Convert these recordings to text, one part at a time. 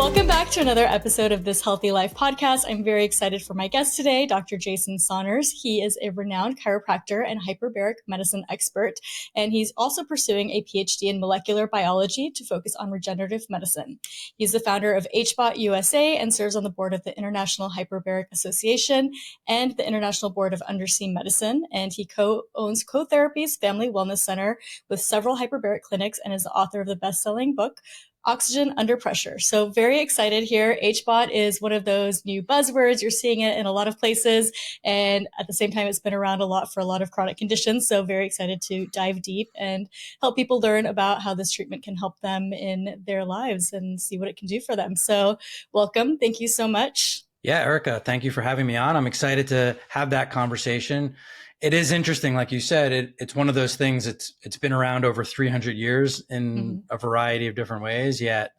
Welcome back to another episode of this Healthy Life podcast. I'm very excited for my guest today, Dr. Jason Saunders. He is a renowned chiropractor and hyperbaric medicine expert, and he's also pursuing a PhD in molecular biology to focus on regenerative medicine. He's the founder of HBOT USA and serves on the board of the International Hyperbaric Association and the International Board of Undersea Medicine, and he co-owns Therapies Family Wellness Center with several hyperbaric clinics and is the author of the best-selling book, Oxygen Under Pressure. So very excited here. HBOT is one of those new buzzwords. You're seeing it in a lot of places. And at the same time, it's been around a lot for a lot of chronic conditions. So very excited to dive deep and help people learn about how this treatment can help them in their lives and see what it can do for them. So welcome. Thank you so much. Yeah, Erica, thank you for having me on. I'm excited to have that conversation. It is interesting, like you said, it's one of those things. It's been around over 300 years in a variety of different ways. Yet,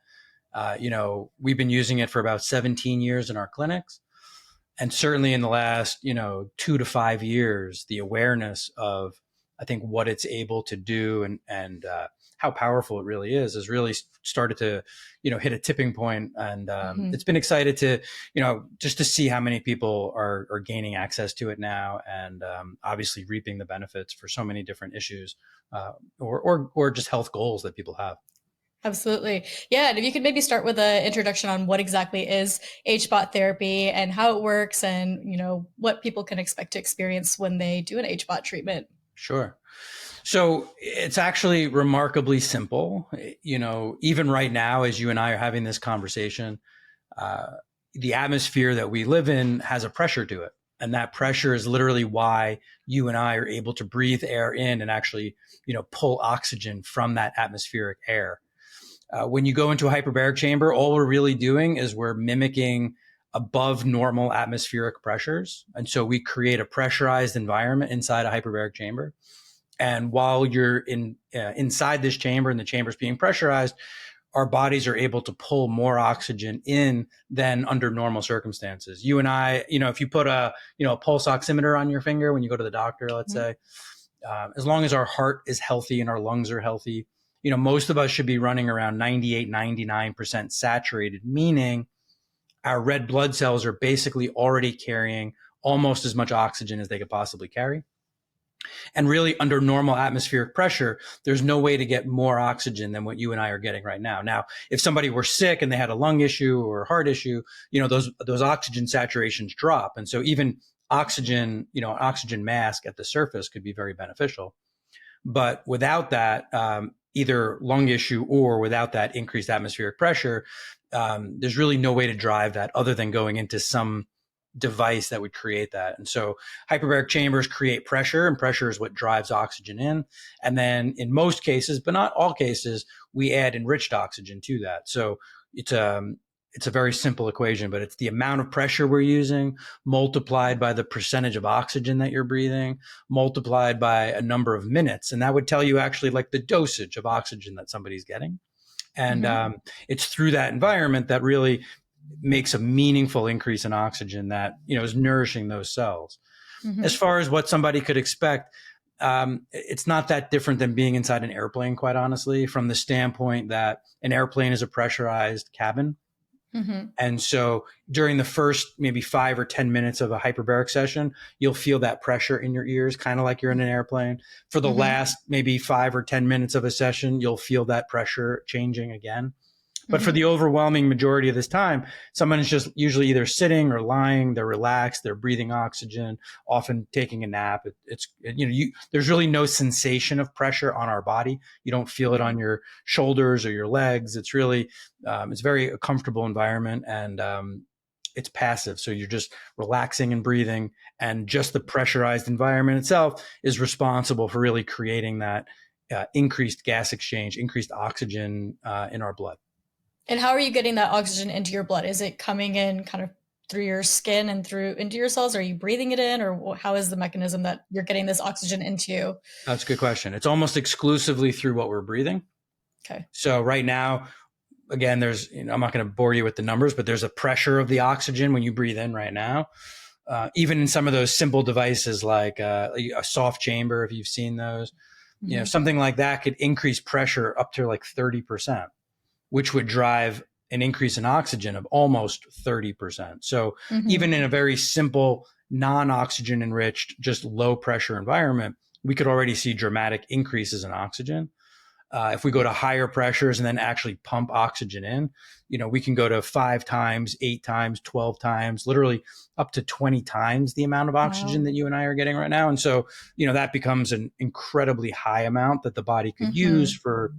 we've been using it for about 17 years in our clinics, and certainly in the last 2 to 5 years, the awareness of I think what it's able to do and how powerful it really is has really started to hit a tipping point. And it's been excited to just to see how many people are gaining access to it now, and obviously reaping the benefits for so many different issues or just health goals that people have. Absolutely. Yeah. And if you could maybe start with an introduction on what exactly is HBOT therapy and how it works, and what people can expect to experience when they do an HBOT treatment. Sure. So it's actually remarkably simple. Even right now, as you and I are having this conversation, the atmosphere that we live in has a pressure to it. And that pressure is literally why you and I are able to breathe air in and actually, pull oxygen from that atmospheric air. When you go into a hyperbaric chamber, all we're really doing is we're mimicking above normal atmospheric pressures. And so we create a pressurized environment inside a hyperbaric chamber. And while you're inside this chamber and the chamber's being pressurized, our bodies are able to pull more oxygen in than under normal circumstances. You and I, if you put a pulse oximeter on your finger when you go to the doctor, let's say, as long as our heart is healthy and our lungs are healthy, most of us should be running around 98, 99% saturated, meaning our red blood cells are basically already carrying almost as much oxygen as they could possibly carry. And really, under normal atmospheric pressure, there's no way to get more oxygen than what you and I are getting right now. Now, if somebody were sick and they had a lung issue or a heart issue, those oxygen saturations drop. And so even oxygen, an oxygen mask at the surface could be very beneficial. But without that, either lung issue or without that increased atmospheric pressure, there's really no way to drive that other than going into some device that would create that. And so hyperbaric chambers create pressure, and pressure is what drives oxygen in. And then in most cases, but not all cases, we add enriched oxygen to that. So it's a very simple equation, but it's the amount of pressure we're using multiplied by the percentage of oxygen that you're breathing, multiplied by a number of minutes. And that would tell you actually like the dosage of oxygen that somebody's getting. And it's through that environment that really makes a meaningful increase in oxygen that, is nourishing those cells. As far as what somebody could expect, it's not that different than being inside an airplane, quite honestly, from the standpoint that an airplane is a pressurized cabin. And so during the first maybe 5 or 10 minutes of a hyperbaric session, you'll feel that pressure in your ears, kind of like you're in an airplane. For the last maybe 5 or 10 minutes of a session, you'll feel that pressure changing again. But for the overwhelming majority of this time, someone is just usually either sitting or lying, they're relaxed, they're breathing oxygen, often taking a nap. There's really no sensation of pressure on our body. You don't feel it on your shoulders or your legs. It's really, it's very a comfortable environment, and it's passive. So you're just relaxing and breathing, and just the pressurized environment itself is responsible for really creating that increased gas exchange, increased oxygen in our blood. And how are you getting that oxygen into your blood? Is it coming in kind of through your skin and through into your cells? Are you breathing it in, or how is the mechanism that you're getting this oxygen into? That's a good question. It's almost exclusively through what we're breathing. Okay. So right now, again, I'm not going to bore you with the numbers, but there's a pressure of the oxygen when you breathe in right now. Even in some of those simple devices like a soft chamber, if you've seen those, something like that could increase pressure up to like 30%. Which would drive an increase in oxygen of almost 30%. So Mm-hmm. even in a very simple, non-oxygen enriched, just low pressure environment, we could already see dramatic increases in oxygen. If we go to higher pressures and then actually pump oxygen in, we can go to 5 times, 8 times, 12 times, literally up to 20 times the amount of oxygen Wow. that you and I are getting right now. And so, that becomes an incredibly high amount that the body could use Mm-hmm. for,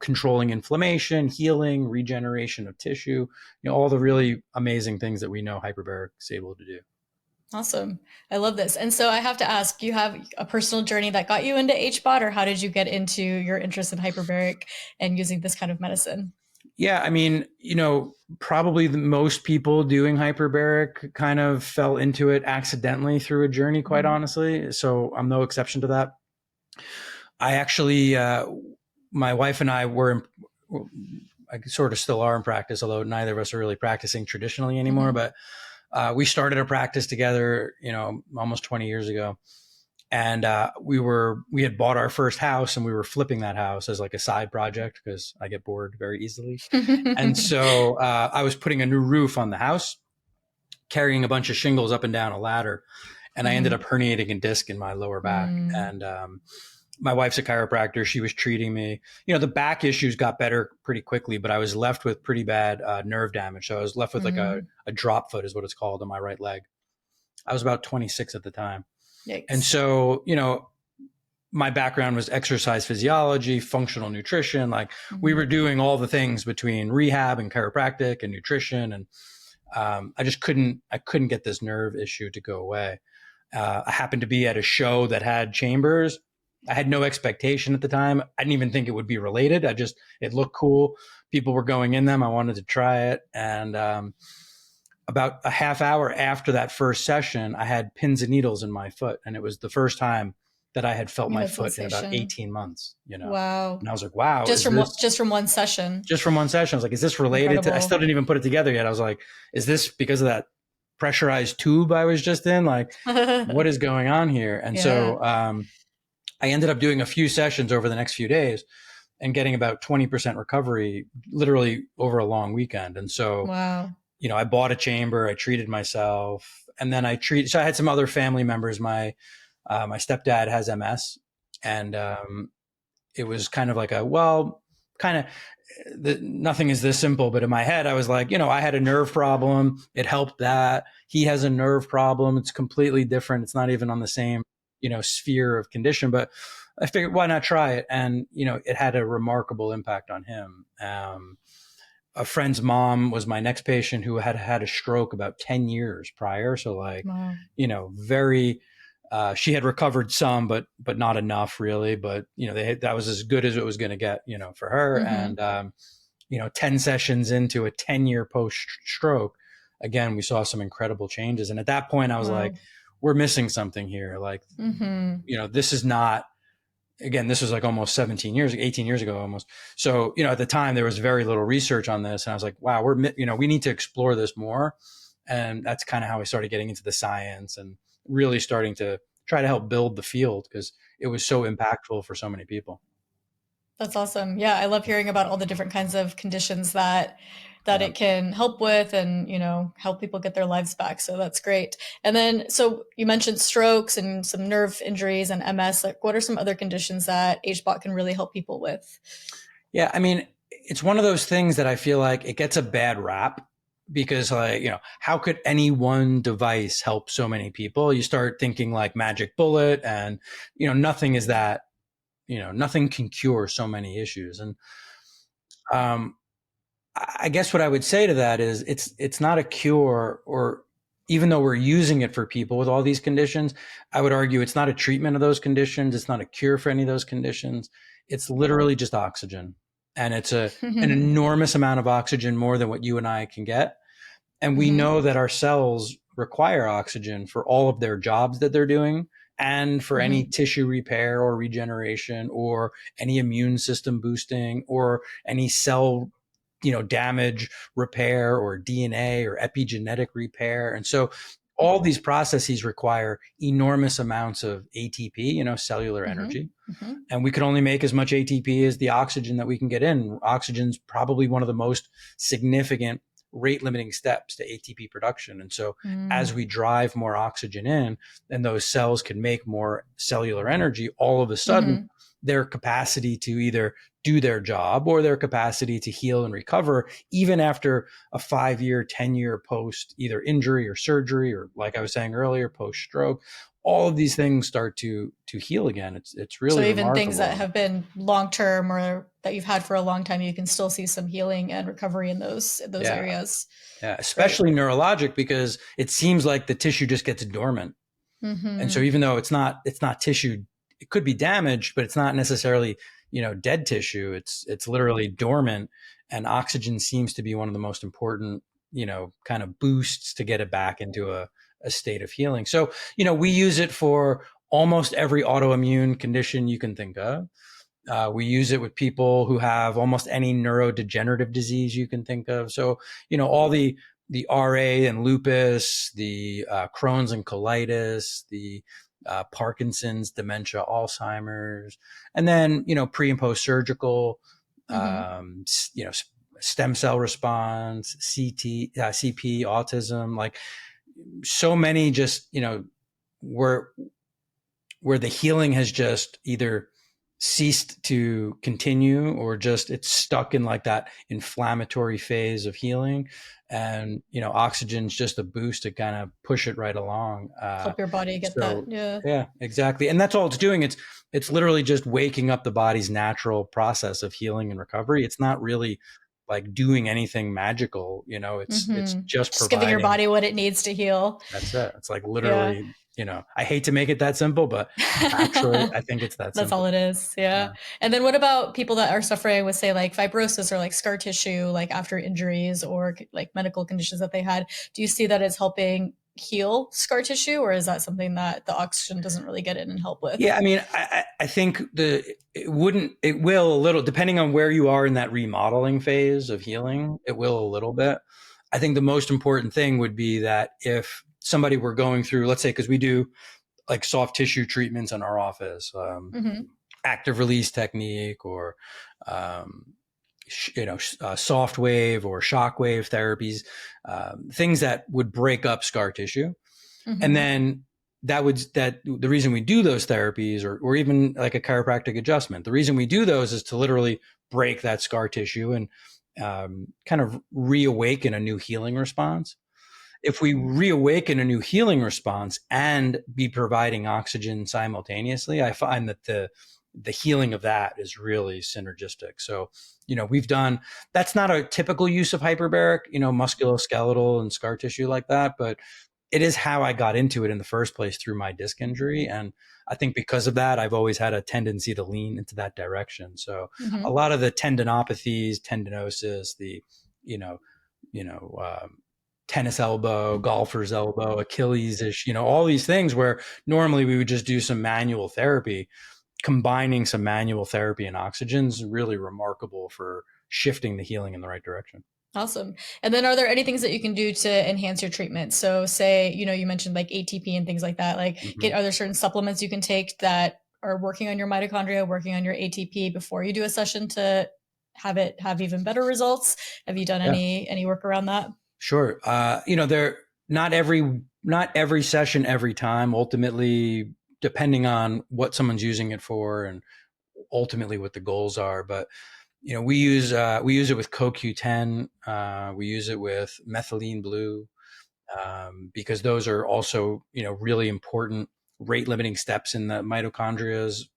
controlling inflammation, healing, regeneration of tissue, all the really amazing things that we know hyperbaric is able to do. Awesome. I love this. And so I have to ask, do you have a personal journey that got you into HBOT, or how did you get into your interest in hyperbaric and using this kind of medicine? Yeah, I mean, probably the most people doing hyperbaric kind of fell into it accidentally through a journey, quite Mm-hmm. honestly. So I'm no exception to that. I actually, my wife and I I sort of still are in practice, although neither of us are really practicing traditionally anymore. Mm-hmm. But we started a practice together, almost 20 years ago. And we had bought our first house, and we were flipping that house as like a side project because I get bored very easily. And so I was putting a new roof on the house, carrying a bunch of shingles up and down a ladder, and I ended Mm-hmm. up herniating a disc in my lower back. Mm. And my wife's a chiropractor. She was treating me. The back issues got better pretty quickly, but I was left with pretty bad nerve damage. So I was left with like Mm-hmm. a drop foot is what it's called on my right leg. I was about 26 at the time. And Yikes. so, my background was exercise physiology, functional nutrition. Like we Mm-hmm. were doing all the things between rehab and chiropractic and nutrition. And I couldn't get this nerve issue to go away. I happened to be at a show that had chambers. I had no expectation at the time. I didn't even think it would be related. It looked cool. People were going in them. I wanted to try it. And about a half hour after that first session, I had pins and needles in my foot. And it was the first time that I had felt You my had foot in about sensation. 18 months, Wow. And I was like, wow, Just is from this just from one session. just from one session? I was like, is this related to, I still Incredible. didn't even put it together yet. I was like, is this because of that pressurized tube I was just in? Like, what is going on here? And Yeah. so I ended up doing a few sessions over the next few days and getting about 20% recovery literally over a long weekend. And so, Wow. I bought a chamber, I treated myself, and then so I had some other family members. My stepdad has MS, and it was kind of like nothing is this simple. But in my head, I was like, I had a nerve problem. It helped that. He has a nerve problem. It's completely different. It's not even on the same, sphere of condition. But I figured, why not try it? And, it had a remarkable impact on him. A friend's mom was my next patient who had had a stroke about 10 years prior. So like, Wow. very, she had recovered some, but not enough really. But, that was as good as it was going to get, for her. Mm-hmm. And, 10 sessions into a 10-year post stroke, again, we saw some incredible changes. And at that point I was like, Wow. we're missing something here. Like, Mm-hmm. this is not, again, this was like almost 18 years ago almost. So, at the time there was very little research on this. And I was like, wow, we need to explore this more. And that's kind of how I started getting into the science and really starting to try to help build the field because it was so impactful for so many people. That's awesome. Yeah, I love hearing about all the different kinds of conditions that Yeah. it can help with and, help people get their lives back. So that's great. And then so you mentioned strokes and some nerve injuries and MS. Like what are some other conditions that HBOT can really help people with? Yeah. I mean, it's one of those things that I feel like it gets a bad rap because like, how could any one device help so many people? You start thinking like magic bullet and, nothing is that, nothing can cure so many issues. And, I guess what I would say to that is it's not a cure, or even though we're using it for people with all these conditions, I would argue it's not a treatment of those conditions. It's not a cure for any of those conditions. It's literally just oxygen. And it's an Mm-hmm. enormous amount of oxygen, more than what you and I can get. And we know that our cells require oxygen for all of their jobs that they're doing and for any Mm-hmm. tissue repair or regeneration or any immune system boosting or any cell, damage repair or DNA or epigenetic repair. And so all these processes require enormous amounts of ATP, cellular energy. And we can only make as much ATP as the oxygen that we can get in. Oxygen's probably one of the most significant rate limiting steps to ATP production. And so as we drive more oxygen in, and those cells can make more cellular energy, all of a sudden their capacity to either do their job or their capacity to heal and recover, even after a 5-year, 10-year post either injury or surgery, or like I was saying earlier, post stroke, all of these things start to heal again. It's really so even remarkable. Things that have been long-term or that you've had for a long time, you can still see some healing and recovery in those areas. Yeah, especially neurologic, because it seems like the tissue just gets dormant. And so even though it's not tissue, it could be damaged, but it's not necessarily, dead tissue. It's literally dormant, and oxygen seems to be one of the most important, kind of boosts to get it back into a state of healing. So, we use it for almost every autoimmune condition you can think of. We use it with people who have almost any neurodegenerative disease you can think of. So, all the RA and lupus, the Crohn's and colitis, the Parkinson's, dementia, Alzheimer's, and then, pre and post surgical, stem cell response, CP, autism, like so many, just, where the healing has just either ceased to continue or just it's stuck in like that inflammatory phase of healing. And, oxygen's just a boost to kind of push it right along. Help your body get that. Yeah, exactly. And that's all it's doing. It's literally just waking up the body's natural process of healing and recovery. It's not really like doing anything magical, it's just giving your body what it needs to heal. That's it. It's like literally, I hate to make it that simple, but actually I think it's that simple. That's all it is. Yeah. And then what about people that are suffering with, say, like fibrosis or like scar tissue, like after injuries or like medical conditions that they had? Do you see that as helping heal scar tissue, or is that something that the oxygen doesn't really get in and help with? Yeah, I mean, I think it will a little, depending on where you are in that remodeling phase of healing, it will a little bit. I think the most important thing would be that if somebody were going through, let's say, because we do like soft tissue treatments in our office, active release technique, or soft wave or shock wave therapies, things that would break up scar tissue. And then the reason we do those therapies, or even like a chiropractic adjustment, the reason we do those is to literally break that scar tissue and kind of reawaken a new healing response. If we reawaken a new healing response and be providing oxygen simultaneously, I find that the healing of that is really synergistic. So, we've done, that's not a typical use of hyperbaric, musculoskeletal and scar tissue like that, but it is how I got into it in the first place through my disc injury. And I think because of that, I've always had a tendency to lean into that direction. So a lot of the tendinopathies, tendinosis, the, tennis elbow, golfer's elbow, Achilles-ish, all these things where normally we would just do some manual therapy, combining some manual therapy and oxygen is really remarkable for shifting the healing in the right direction. Awesome. And then are there any things that you can do to enhance your treatment? So say, you mentioned like ATP and things like that, like are there certain supplements you can take that are working on your mitochondria, working on your ATP before you do a session to have even better results? Have you done any work around that? Sure. They're not every session, every time, ultimately, depending on what someone's using it for and ultimately what the goals are. But, we use it with CoQ10. We use it with methylene blue, because those are also, really important rate limiting steps in the mitochondria's,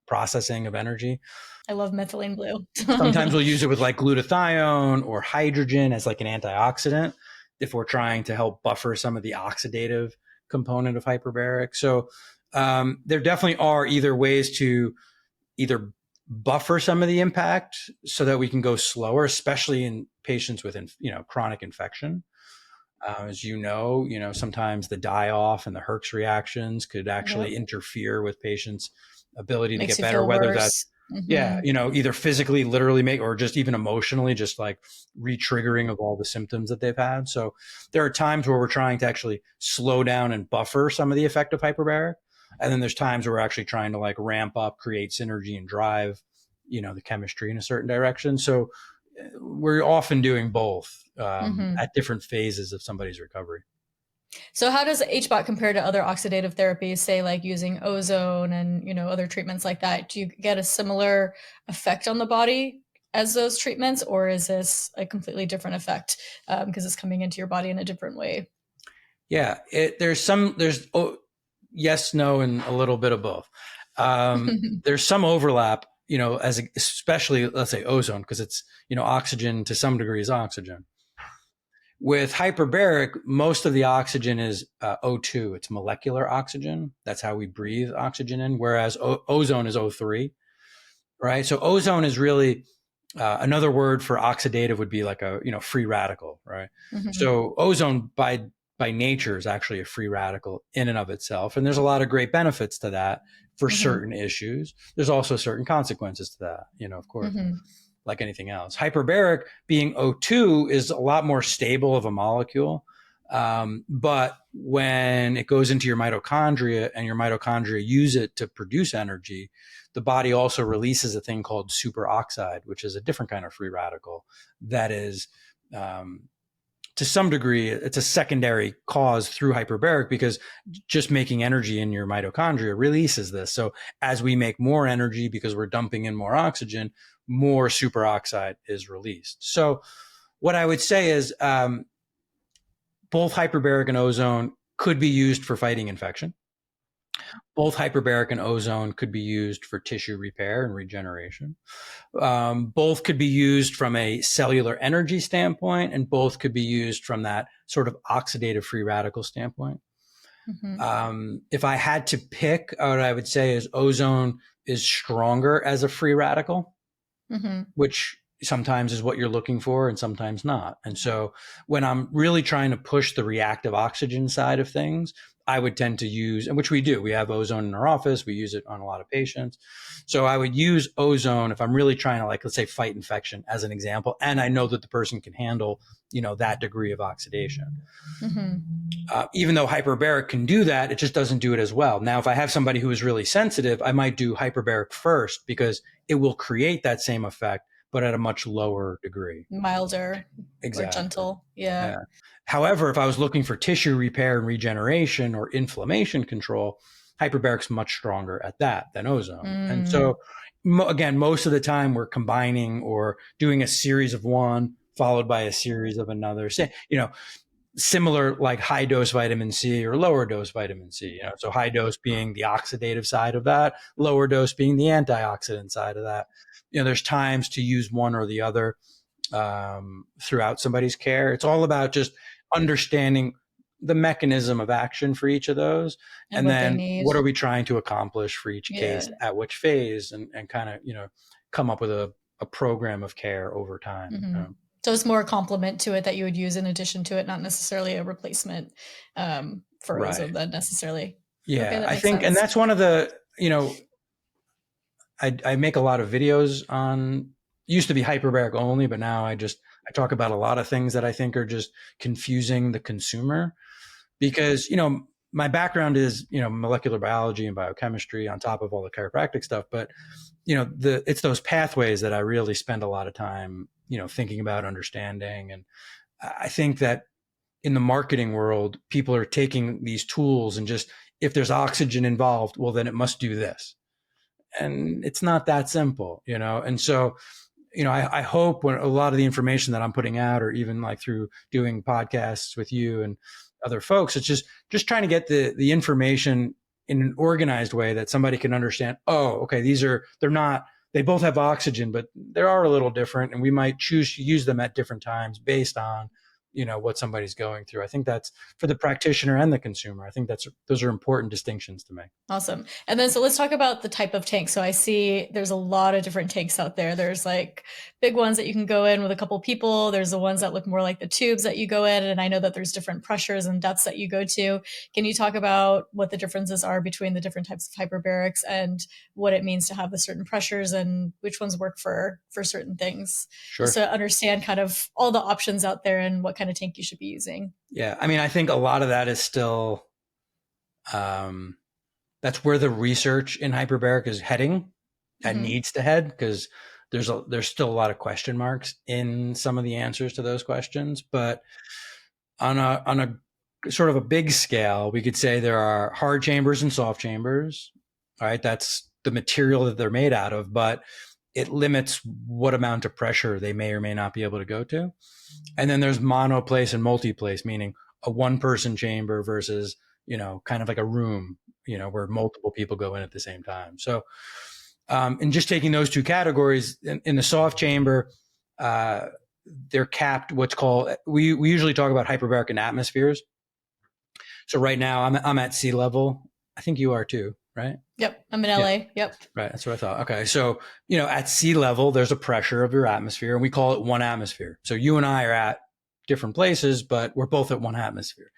processing of energy. I love methylene blue. Sometimes we'll use it with like glutathione or hydrogen as like an antioxidant if we're trying to help buffer some of the oxidative component of hyperbaric. So there definitely are either ways to either buffer some of the impact so that we can go slower, especially in patients with chronic infection. As sometimes the die-off and the Herx reactions could actually interfere with patients' ability to get better, whether that's Yeah, Mm-hmm. either physically, literally make, or just even emotionally, just like re-triggering of all the symptoms that they've had. So there are times where we're trying to actually slow down and buffer some of the effect of hyperbaric. And then there's times where we're actually trying to like ramp up, create synergy and drive, the chemistry in a certain direction. So we're often doing both Mm-hmm. at different phases of somebody's recovery. So how does HBOT compare to other oxidative therapies, say like using ozone and, other treatments like that? Do you get a similar effect on the body as those treatments, or is this a completely different effect because it's coming into your body in a different way? Yeah, there's yes, no, and a little bit of both. There's some overlap, especially let's say ozone, because it's, oxygen to some degree is oxygen. With hyperbaric, most of the oxygen is O2. It's molecular oxygen. That's how we breathe oxygen in, whereas ozone is O3, right? So ozone is really another word for oxidative would be like a free radical, right? Mm-hmm. So ozone by nature is actually a free radical in and of itself, and there's a lot of great benefits to that for Mm-hmm. certain issues. There's also certain consequences to that, of course. Mm-hmm. Like anything else. Hyperbaric being O2 is a lot more stable of a molecule. But when it goes into your mitochondria and your mitochondria use it to produce energy, the body also releases a thing called superoxide, which is a different kind of free radical that is, to some degree, it's a secondary cause through hyperbaric because just making energy in your mitochondria releases this. So as we make more energy because we're dumping in more oxygen, more superoxide is released. So what I would say is both hyperbaric and ozone could be used for fighting infection. Both hyperbaric and ozone could be used for tissue repair and regeneration. Both could be used from a cellular energy standpoint, and both could be used from that sort of oxidative free radical standpoint. Mm-hmm. If I had to pick, what I would say is ozone is stronger as a free radical, mm-hmm. which sometimes is what you're looking for and sometimes not. And so when I'm really trying to push the reactive oxygen side of things, I would tend to use, and which we do, we have ozone in our office. We use it on a lot of patients. So I would use ozone if I'm really trying to, like, let's say fight infection as an example. And I know that the person can handle, that degree of oxidation. Mm-hmm. Even though hyperbaric can do that, it just doesn't do it as well. Now, if I have somebody who is really sensitive, I might do hyperbaric first because it will create that same effect, but at a much lower degree. Milder, exactly. Or gentle. Yeah. However, if I was looking for tissue repair and regeneration or inflammation control, hyperbaric's much stronger at that than ozone. And so, again, most of the time we're combining or doing a series of one followed by a series of another. Similar like high dose vitamin C or lower dose vitamin C. So high dose being the oxidative side of that, lower dose being the antioxidant side of that. There's times to use one or the other throughout somebody's care. It's all about just understanding the mechanism of action for each of those, and then what are we trying to accomplish for each case at which phase, and kind of come up with a program of care over time. Mm-hmm. So it's more a complement to it that you would use in addition to it, not necessarily a replacement for ozone then necessarily. Yeah, okay, I think, and that's one of the, I make a lot of videos on, used to be hyperbaric only, but now I talk about a lot of things that I think are just confusing the consumer because, my background is, molecular biology and biochemistry on top of all the chiropractic stuff. But, it's those pathways that I really spend a lot of time, thinking about, understanding. And I think that in the marketing world, people are taking these tools and just, if there's oxygen involved, well, then it must do this. And it's not that simple, And so, I hope when a lot of the information that I'm putting out, or even like through doing podcasts with you and other folks, it's just trying to get the information in an organized way that somebody can understand. Oh, okay, they both have oxygen, but they are a little different, and we might choose to use them at different times based on what somebody's going through. I think that's for the practitioner and the consumer. I think those are important distinctions to make. Awesome. And then, so let's talk about the type of tank. So I see there's a lot of different tanks out there. There's like big ones that you can go in with a couple people. There's the ones that look more like the tubes that you go in. And I know that there's different pressures and depths that you go to. Can you talk about what the differences are between the different types of hyperbarics and what it means to have the certain pressures and which ones work for certain things? Sure. Just to understand kind of all the options out there and what kind of tank you should be using. Yeah. I mean, I think a lot of that is still, that's where the research in hyperbaric is heading and needs to head, because there's still a lot of question marks in some of the answers to those questions. But on a sort of a big scale, we could say there are hard chambers and soft chambers. All right, that's the material that they're made out of, but it limits what amount of pressure they may or may not be able to go to. And then there's monoplace and multiplace, meaning a one-person chamber versus, kind of like a room, where multiple people go in at the same time. So, and just taking those two categories in the soft chamber, they're capped. What's called, we usually talk about hyperbaric in atmospheres. So right now I'm at sea level. I think you are too, right? Yep. I'm in LA. Yeah. Yep. Right. That's what I thought. Okay. So, at sea level, there's a pressure of your atmosphere, and we call it one atmosphere. So you and I are at different places, but we're both at one atmosphere.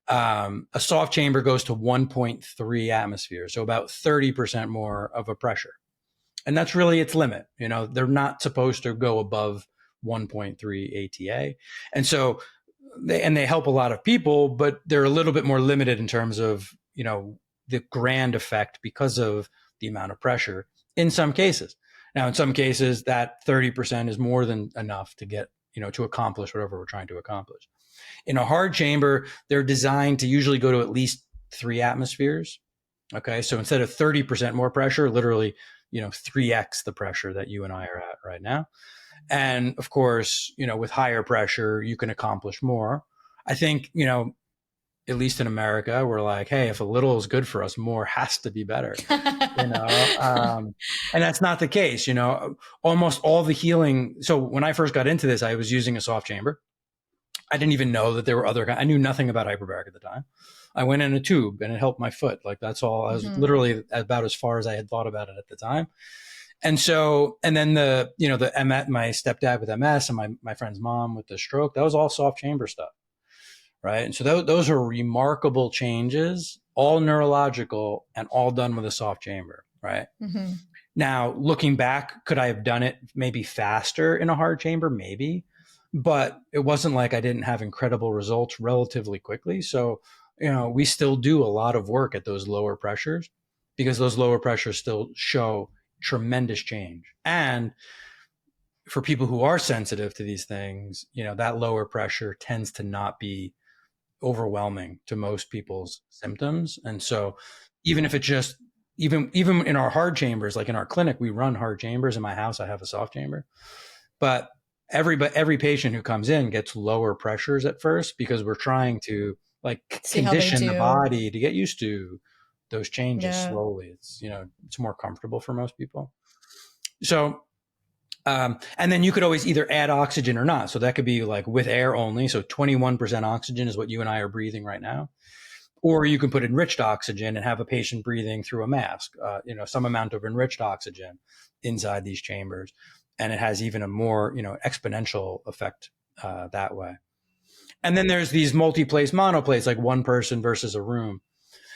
A soft chamber goes to 1.3 atmospheres, so about 30% more of a pressure. And that's really its limit. They're not supposed to go above 1.3 ATA. And so they help a lot of people, but they're a little bit more limited in terms of, the grand effect because of the amount of pressure in some cases. Now, in some cases, that 30% is more than enough to get, to accomplish whatever we're trying to accomplish. In a hard chamber, they're designed to usually go to at least 3 atmospheres. Okay. So instead of 30% more pressure, literally, 3x the pressure that you and I are at right now. And of course, with higher pressure, you can accomplish more. I think, at least in America, we're like, hey, if a little is good for us, more has to be better. And that's not the case. Almost all the healing. So when I first got into this, I was using a soft chamber. I didn't even know that there were other kinds. I knew nothing about hyperbaric at the time. I went in a tube and it helped my foot. Like, that's all. I was literally about as far as I had thought about it at the time. And so, and then the MS, my stepdad with MS and my friend's mom with the stroke, that was all soft chamber stuff. Right. And so those are remarkable changes, all neurological and all done with a soft chamber. Right. Mm-hmm. Now, looking back, could I have done it maybe faster in a hard chamber? Maybe. But it wasn't like I didn't have incredible results relatively quickly. So, we still do a lot of work at those lower pressures, because those lower pressures still show tremendous change. And for people who are sensitive to these things, that lower pressure tends to not be overwhelming to most people's symptoms. And so even if it's just, even in our hard chambers, like in our clinic, we run hard chambers. In my house, I have a soft chamber, but every patient who comes in gets lower pressures at first, because we're trying to condition the body to get used to those changes slowly. It's, it's more comfortable for most people. So, and then you could always either add oxygen or not. So that could be like with air only. So 21% oxygen is what you and I are breathing right now. Or you can put enriched oxygen and have a patient breathing through a mask, some amount of enriched oxygen inside these chambers. And it has even a more, exponential effect that way. And then there's these multi-place, monoplace, like one person versus a room.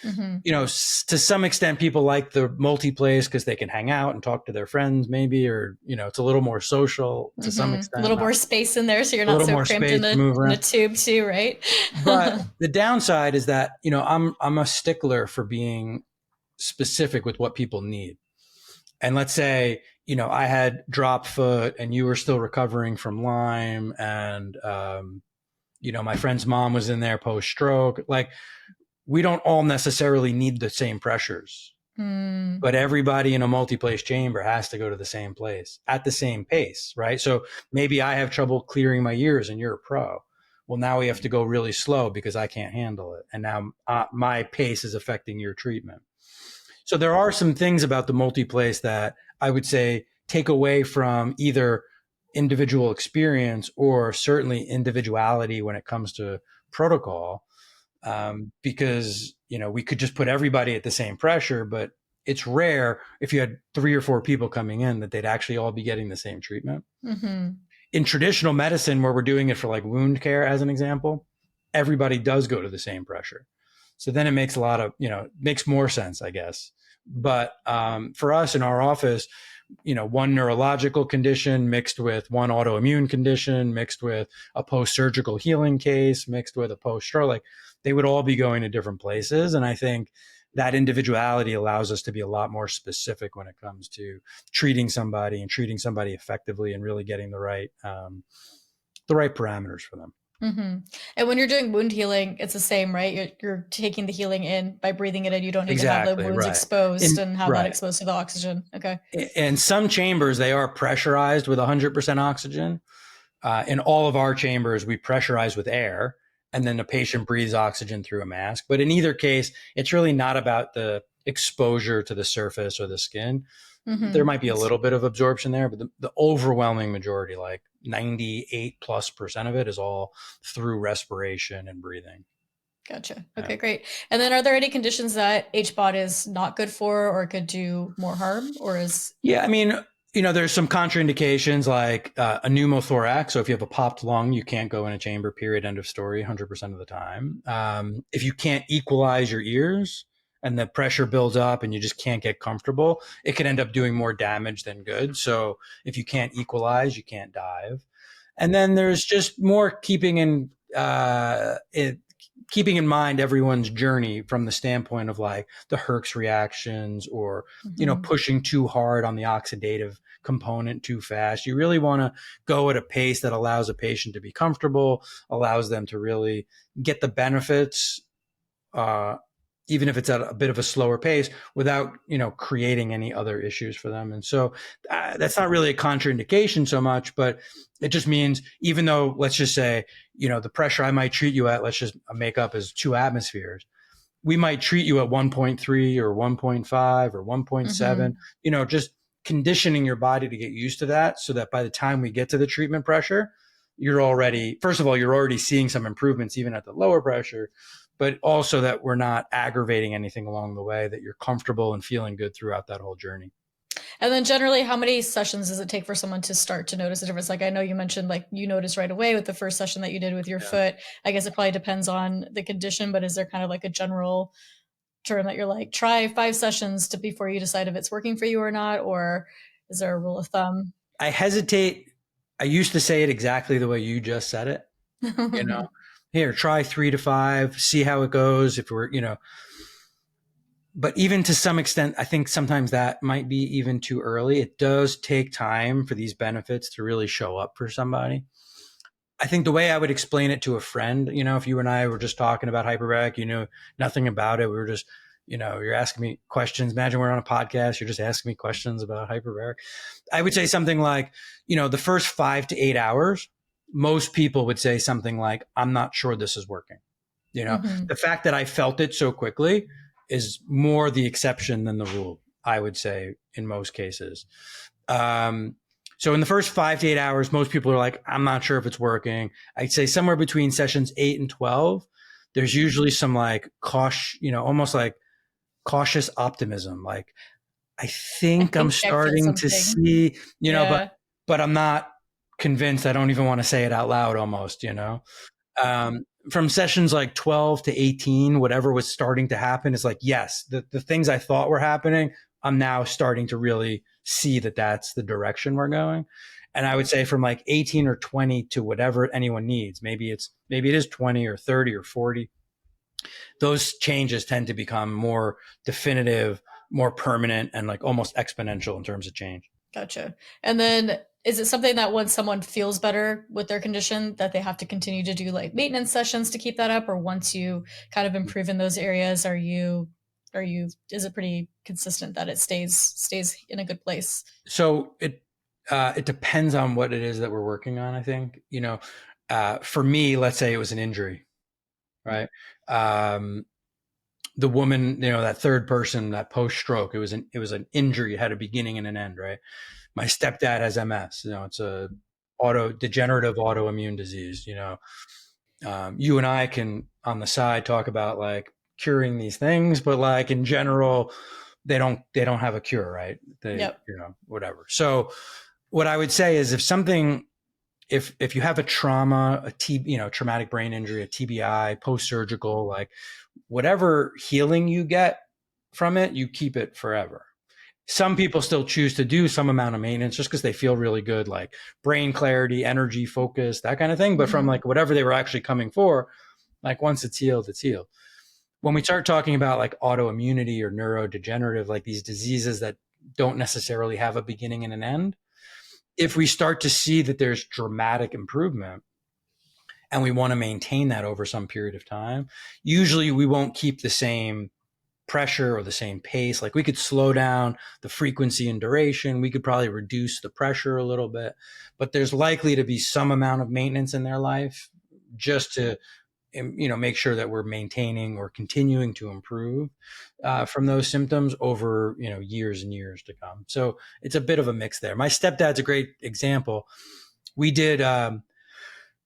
Mm-hmm. To some extent, people like the multi-place because they can hang out and talk to their friends, maybe, or it's a little more social to some extent. A little more space in there, so you're not so cramped in the tube too, right? But the downside is that I'm a stickler for being specific with what people need. And let's say I had drop foot and you were still recovering from Lyme, and my friend's mom was in there post stroke. Like, we don't all necessarily need the same pressures, but everybody in a multi-place chamber has to go to the same place at the same pace, right? So maybe I have trouble clearing my ears and you're a pro. Well, now we have to go really slow because I can't handle it. And now my pace is affecting your treatment. So there are some things about the multi-place that I would say take away from either individual experience or certainly individuality when it comes to protocol. Because, we could just put everybody at the same pressure, but it's rare if you had 3 or 4 people coming in that they'd actually all be getting the same treatment. Mm-hmm. In traditional medicine, where we're doing it for like wound care, as an example, everybody does go to the same pressure. So then it makes makes more sense, I guess. But for us in our office, one neurological condition mixed with one autoimmune condition, mixed with a post-surgical healing case, mixed with a post-stroke, like they would all be going to different places. And I think that individuality allows us to be a lot more specific when it comes to treating somebody and treating somebody effectively and really getting the right parameters for them. Mm-hmm. And when you're doing wound healing, it's the same, right? You're taking the healing in by breathing it in. You don't need to have the wounds exposed and have that exposed to the oxygen. Okay. In some chambers, they are pressurized with 100% oxygen. In all of our chambers, we pressurize with air, and then the patient breathes oxygen through a mask. But in either case, it's really not about the exposure to the surface or the skin. Mm-hmm. There might be a little bit of absorption there, but the overwhelming majority, like 98+% of it, is all through respiration and breathing. Gotcha. Okay, great. And then are there any conditions that HBOT is not good for or could do more harm, or is... Yeah, I mean, there's some contraindications like a pneumothorax. So if you have a popped lung, you can't go in a chamber, period, end of story, 100% of the time. If you can't equalize your ears and the pressure builds up and you just can't get comfortable, it could end up doing more damage than good. So if you can't equalize, you can't dive. And then there's just more keeping in mind everyone's journey from the standpoint of like the Herx reactions or, pushing too hard on the oxidative component too fast. You really want to go at a pace that allows a patient to be comfortable, allows them to really get the benefits, even if it's at a bit of a slower pace, without, creating any other issues for them. And so that's not really a contraindication so much, but it just means, even though, let's just say, the pressure I might treat you at, let's just make up, is 2 atmospheres. We might treat you at 1.3 or 1.5 or 1.7, just conditioning your body to get used to that, so that by the time we get to the treatment pressure, you're already seeing some improvements even at the lower pressure, but also that we're not aggravating anything along the way, that you're comfortable and feeling good throughout that whole journey. And then generally, how many sessions does it take for someone to start to notice a difference? Like, I know you mentioned like you noticed right away with the first session that you did with your foot. I guess it probably depends on the condition, but is there kind of like a general term that you're like, try 5 sessions before you decide if it's working for you or not? Or is there a rule of thumb? I hesitate. I used to say it exactly the way you just said it, here, try 3 to 5, see how it goes. If we're, but even to some extent, I think sometimes that might be even too early. It does take time for these benefits to really show up for somebody. I think the way I would explain it to a friend, if you and I were just talking about hyperbaric, you knew nothing about it. We were just, you're asking me questions. Imagine we're on a podcast. You're just asking me questions about hyperbaric. I would say something like, the first 5 to 8 hours, most people would say something like, I'm not sure this is working. The fact that I felt it so quickly is more the exception than the rule, I would say, in most cases. So in the first 5 to 8 hours, most people are like, I'm not sure if it's working. I'd say somewhere between sessions 8 and 12, there's usually some like almost like cautious optimism. Like, I think I'm starting to see, but I'm not convinced. I don't even want to say it out loud almost, from sessions like 12 to 18, whatever was starting to happen is like, yes, the things I thought were happening, I'm now starting to really see that that's the direction we're going. And I would say from like 18 or 20 to whatever anyone needs, maybe it is 20 or 30 or 40. Those changes tend to become more definitive, more permanent, and like almost exponential in terms of change. Gotcha. And then is it something that once someone feels better with their condition that they have to continue to do like maintenance sessions to keep that up? Or once you kind of improve in those areas, is it pretty consistent that it stays in a good place? So it depends on what it is that we're working on. I think, for me, let's say it was an injury, right? The woman, that third person, that post-stroke, it was an injury, it had a beginning and an end, right? My stepdad has MS. It's a degenerative autoimmune disease. You and I can on the side talk about like curing these things, but like in general, they don't have a cure, right? Yep. Whatever. So what I would say is if you have a trauma, traumatic brain injury, a TBI, post-surgical, like whatever healing you get from it, you keep it forever. Some people still choose to do some amount of maintenance just because they feel really good, like brain clarity, energy, focus, that kind of thing. But from like whatever they were actually coming for, like once it's healed, it's healed. When we start talking about like autoimmunity or neurodegenerative, like these diseases that don't necessarily have a beginning and an end, if we start to see that there's dramatic improvement and we want to maintain that over some period of time, usually we won't keep the same pressure or the same pace. Like we could slow down the frequency and duration. We could probably reduce the pressure a little bit, but there's likely to be some amount of maintenance in their life just to, make sure that we're maintaining or continuing to improve from those symptoms over, years and years to come. So it's a bit of a mix there. My stepdad's a great example. We did 40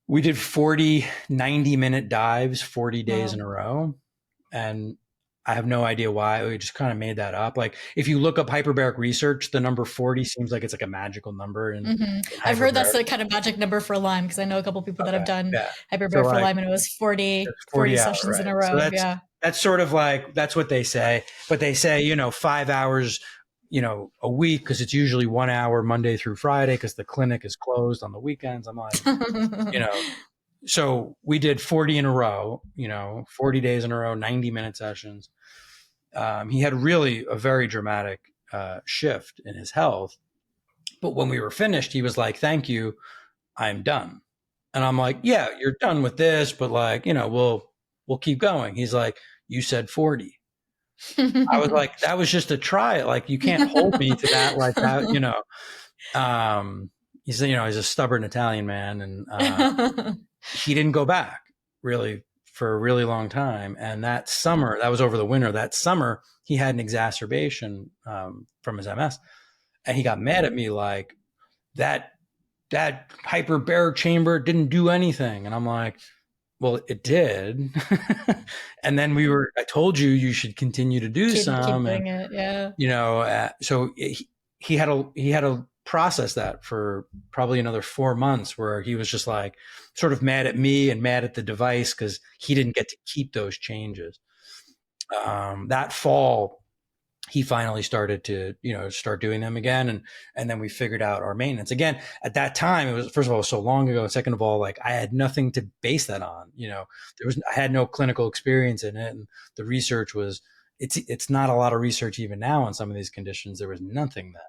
90-minute dives 40 days in a row. And I have no idea why. We just kind of made that up. Like if you look up hyperbaric research, the number 40 seems like it's like a magical number. In I've heard that's the kind of magic number for Lyme because I know a couple people that have done hyperbaric for Lyme, and it was 40 sessions in a row. So that's sort of like, that's what they say. But they say, 5 hours, a week, because it's usually 1 hour Monday through Friday because the clinic is closed on the weekends. I'm like, so we did 40 in a row, 40 days in a row, 90-minute sessions. He had really a very dramatic shift in his health. But when we were finished, he was like, "Thank you, I'm done." And I'm like, "Yeah, you're done with this, but like, we'll keep going." He's like, "You said 40." I was like, "That was just a try. Like, you can't hold me to that like that, He's a stubborn Italian man, and he didn't go back really for a really long time. And that summer, that was over the winter, that summer, he had an exacerbation from his MS. And he got mad at me like, that hyperbaric chamber didn't do anything. And I'm like, well, it did. And then I told you should continue to do some. Keep doing it, yeah. So he had to process that for probably another 4 months where he was just like sort of mad at me and mad at the device because he didn't get to keep those changes. That fall, he finally started to, start doing them again. And then we figured out our maintenance. Again, at that time, it was, first of all, so long ago. And second of all, like I had nothing to base that on. I had no clinical experience in it. And the research was, it's not a lot of research even now on some of these conditions. There was nothing then.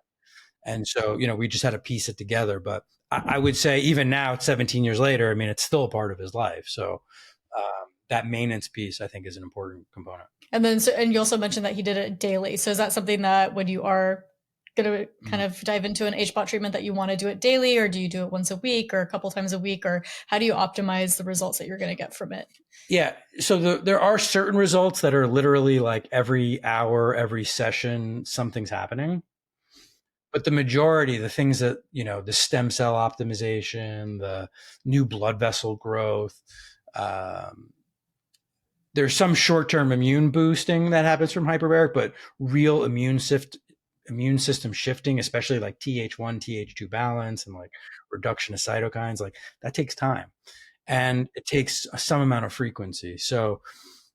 And so, we just had to piece it together. But I would say even now, 17 years later, I mean, it's still a part of his life. So that maintenance piece, I think, is an important component. And then, and you also mentioned that he did it daily. So is that something that when you are going to kind of dive into an HBOT treatment that you want to do it daily, or do you do it once a week or a couple times a week, or how do you optimize the results that you're going to get from it? Yeah. So there are certain results that are literally like every hour, every session, something's happening. But the majority, the things that, the stem cell optimization, the new blood vessel growth, there's some short-term immune boosting that happens from hyperbaric, but real immune system shifting, especially like Th1, Th2 balance and like reduction of cytokines, like that takes time and it takes some amount of frequency. So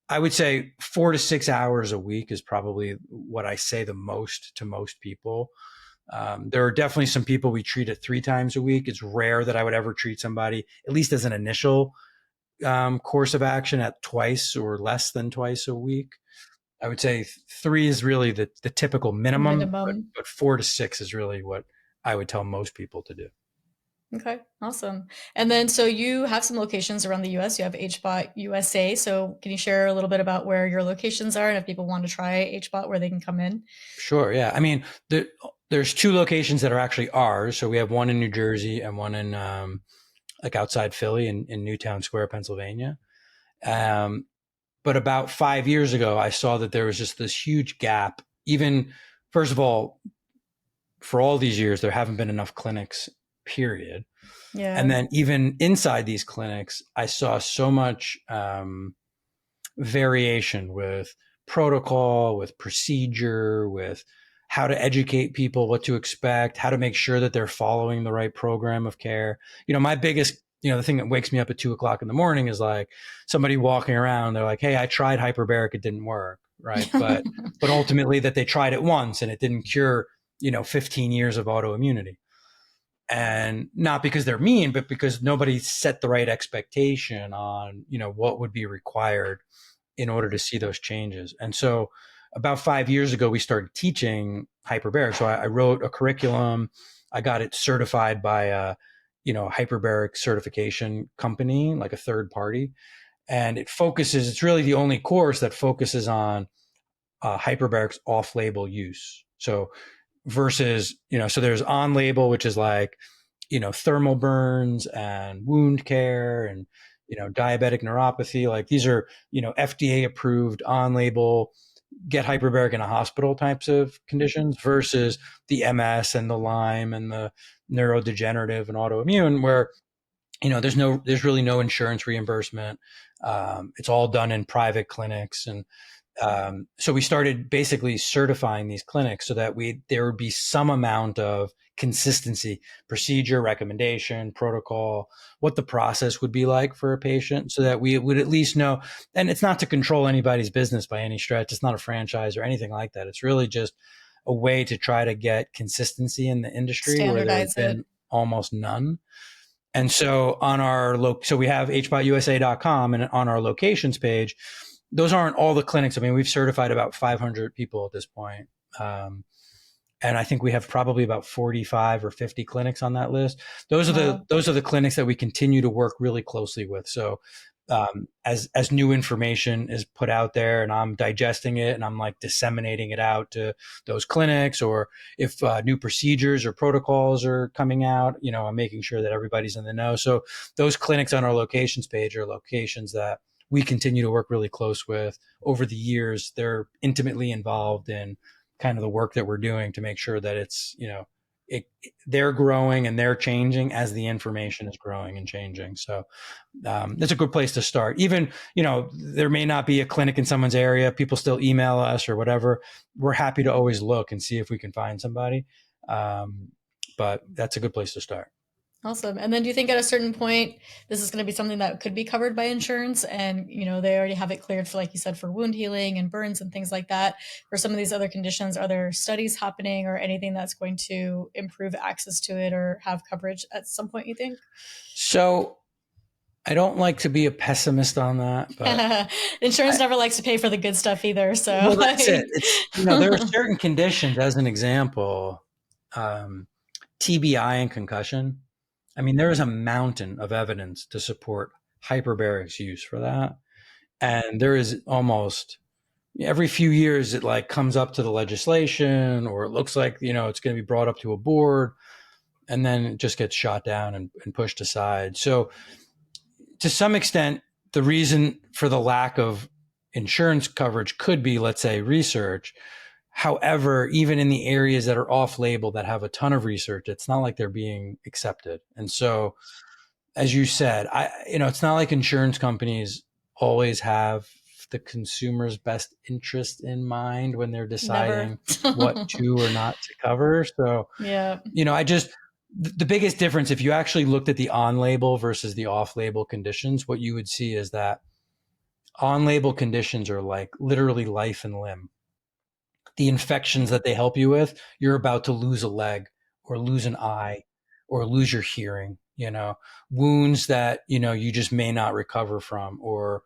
I would say 4 to 6 hours a week is probably what I say the most to most people. There are definitely some people we treat it 3 times a week. It's rare that I would ever treat somebody, at least as an initial course of action, at twice or less than twice a week. I would say 3 is really the typical minimum. But 4 to 6 is really what I would tell most people to do. Okay, awesome. And then, so you have some locations around the US. You have HBOT USA. So can you share a little bit about where your locations are and if people want to try HBOT, where they can come in? Sure. Yeah. I mean, there's 2 locations that are actually ours. So we have one in New Jersey and one in like outside Philly in Newtown Square, Pennsylvania. But about 5 years ago, I saw that there was just this huge gap. Even, first of all, for all these years, there haven't been enough clinics period. Yeah. And then even inside these clinics, I saw so much variation with protocol, with procedure, with how to educate people, what to expect, how to make sure that they're following the right program of care. My biggest, the thing that wakes me up at 2:00 in the morning is like somebody walking around. They're like, "Hey, I tried hyperbaric. It didn't work." Right. But ultimately that they tried it once and it didn't cure, 15 years of autoimmunity. And not because they're mean, but because nobody set the right expectation on, what would be required in order to see those changes. And so about 5 years ago, we started teaching hyperbaric. So I wrote a curriculum. I got it certified by a, hyperbaric certification company, like a third party. And it's really the only course that focuses on hyperbaric's off-label use. So versus, so there's on label, which is like, thermal burns and wound care and, diabetic neuropathy. Like these are, FDA approved on label, get hyperbaric in a hospital types of conditions versus the MS and the Lyme and the neurodegenerative and autoimmune where, there's really no insurance reimbursement. It's all done in private clinics. And so we started basically certifying these clinics so that there would be some amount of consistency, procedure, recommendation, protocol, what the process would be like for a patient so that we would at least know. And it's not to control anybody's business by any stretch. It's not a franchise or anything like that. It's really just a way to try to get consistency in the industry where there's been almost none. And so so we have HBOTUSA.com, and on our locations page, those aren't all the clinics. I mean, we've certified about 500 people at this point. And I think we have probably about 45 or 50 clinics on that list. Those are the clinics that we continue to work really closely with. So as new information is put out there and I'm digesting it and I'm like disseminating it out to those clinics, or if new procedures or protocols are coming out, I'm making sure that everybody's in the know. So those clinics on our locations page are locations that we continue to work really close with over the years. They're intimately involved in kind of the work that we're doing to make sure that it's, they're growing and they're changing as the information is growing and changing. So that's a good place to start. Even, there may not be a clinic in someone's area. People still email us or whatever. We're happy to always look and see if we can find somebody. But that's a good place to start. Awesome. And then do you think at a certain point, this is going to be something that could be covered by insurance and, they already have it cleared for, like you said, for wound healing and burns and things like that? For some of these other conditions, are there studies happening or anything that's going to improve access to it or have coverage at some point, you think? So I don't like to be a pessimist on that, but insurance never likes to pay for the good stuff either. So well, that's it. It's, there are certain conditions, as an example, TBI and concussion. I mean, there is a mountain of evidence to support hyperbaric's use for that. And there is almost every few years, it like comes up to the legislation, or it looks like, it's going to be brought up to a board, and then it just gets shot down and pushed aside. So to some extent, the reason for the lack of insurance coverage could be, let's say, research. However, even in the areas that are off label that have a ton of research, it's not like they're being accepted. And so, as you said, it's not like insurance companies always have the consumer's best interest in mind when they're deciding what to or not to cover. So, yeah, the biggest difference, if you actually looked at the on-label versus the off-label conditions, what you would see is that on-label conditions are like literally life and limb. The infections that they help you with, you're about to lose a leg or lose an eye or lose your hearing, wounds that, you just may not recover from, or,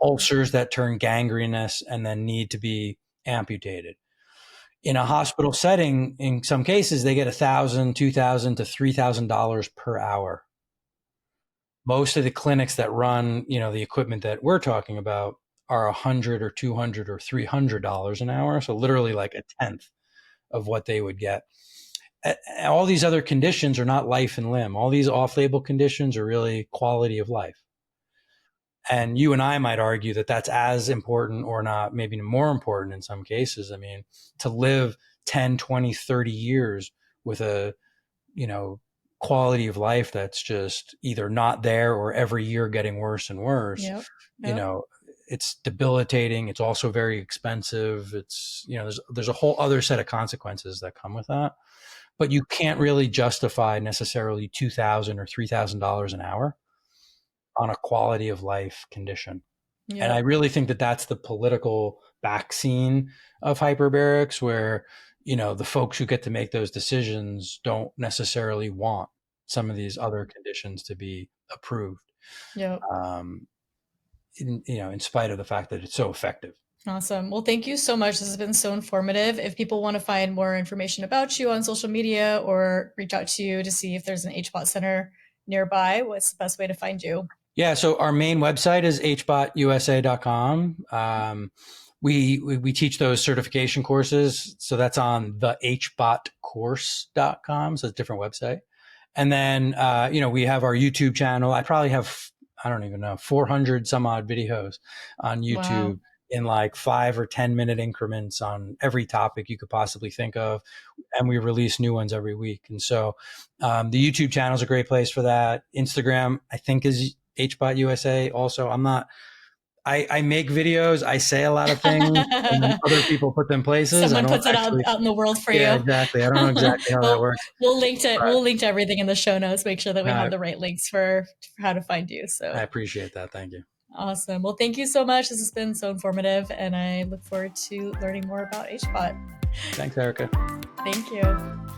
ulcers that turn gangrenous and then need to be amputated. In a hospital setting, in some cases, they get $1,000, $2,000 to $3,000 per hour. Most of the clinics that run, the equipment that we're talking about are $100 or $200 or $300 an hour. So literally like a tenth of what they would get. All these other conditions are not life and limb. All these off-label conditions are really quality of life. And you and I might argue that that's as important, or not, maybe more important in some cases. I mean, to live 10, 20, 30 years with a, quality of life that's just either not there or every year getting worse and worse, Yep. you know, it's debilitating. It's also very expensive. It's, you know, there's a whole other set of consequences that come with that, but you can't really justify necessarily $2,000 or $3,000 an hour on a quality of life condition. Yep. And I really think that that's the political backscene of hyperbarics, where, you know, the folks who get to make those decisions don't necessarily want some of these other conditions to be approved. Yep. In spite of the fact that it's so effective. Awesome. Well, thank you so much. This has been so informative. If people want to find more information about you on social media or reach out to you to see if there's an HBOT center nearby, what's the best way to find you? Yeah. So our main website is hbotusa.com. We teach those certification courses. So that's on the hbotcourse.com. So it's a different website. And then, we have our YouTube channel. I probably have, I don't even know, 400 some odd videos on YouTube. Wow. In like 5 or 10 minute increments on every topic you could possibly think of. And we release new ones every week. And so the YouTube channel is a great place for that. Instagram, I think, is HBOT USA. Also, I make videos. I say a lot of things, and then other people put them places. Someone puts it out in the world for you. Yeah, exactly. I don't know exactly how that works. We'll link to everything in the show notes. Make sure that we have the right links for how to find you. So I appreciate that. Thank you. Awesome. Well, thank you so much. This has been so informative, and I look forward to learning more about HBOT. Thanks, Erica. Thank you.